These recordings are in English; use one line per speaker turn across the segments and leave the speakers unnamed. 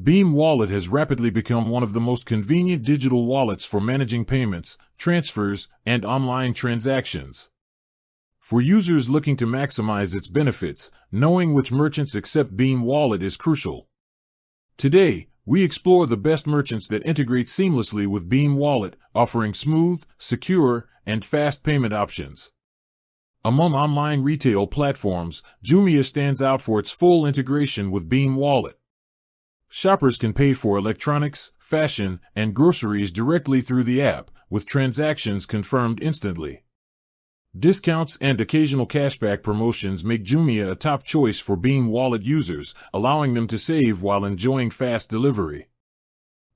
Beam Wallet has rapidly become one of the most convenient digital wallets for managing payments, transfers, and online transactions. For users looking to maximize its benefits, knowing which merchants accept Beam Wallet is crucial. Today, we explore the best merchants that integrate seamlessly with Beam Wallet, offering smooth, secure, and fast payment options. Among online retail platforms, Jumia stands out for its full integration with Beam Wallet. Shoppers can pay for electronics, fashion, and groceries directly through the app, with transactions confirmed instantly. Discounts and occasional cashback promotions make Jumia a top choice for Beam Wallet users, allowing them to save while enjoying fast delivery.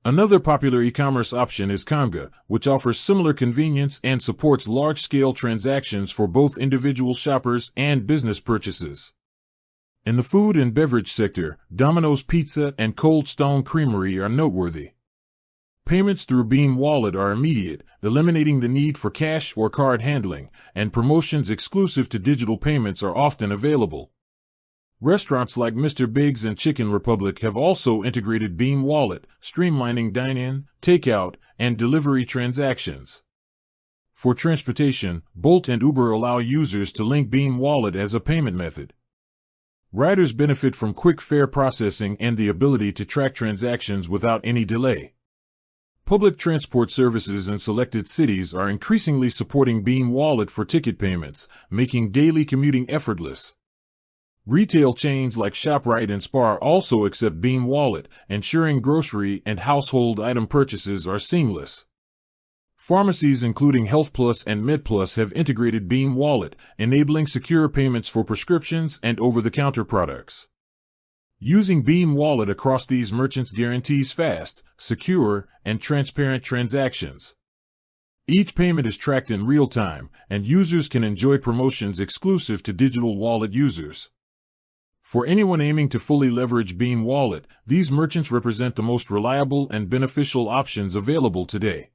Another popular e-commerce option is Canva, which offers similar convenience and supports large-scale transactions for both individual shoppers and business purchases. In the food and beverage sector, Domino's Pizza and Cold Stone Creamery are noteworthy. Payments through Beam Wallet are immediate, eliminating the need for cash or card handling, and promotions exclusive to digital payments are often available. Restaurants like Mr. Biggs and Chicken Republic have also integrated Beam Wallet, streamlining dine-in, takeout, and delivery transactions. For transportation, Bolt and Uber allow users to link Beam Wallet as a payment method. Riders benefit from quick fare processing and the ability to track transactions without any delay. Public transport services in selected cities are increasingly supporting Beam Wallet for ticket payments, making daily commuting effortless. Retail chains like ShopRite and Spar also accept Beam Wallet, ensuring grocery and household item purchases are seamless. Pharmacies including HealthPlus and MedPlus have integrated Beam Wallet, enabling secure payments for prescriptions and over-the-counter products. Using Beam Wallet across these merchants guarantees fast, secure, and transparent transactions. Each payment is tracked in real time, and users can enjoy promotions exclusive to digital wallet users. For anyone aiming to fully leverage Beam Wallet, these merchants represent the most reliable and beneficial options available today.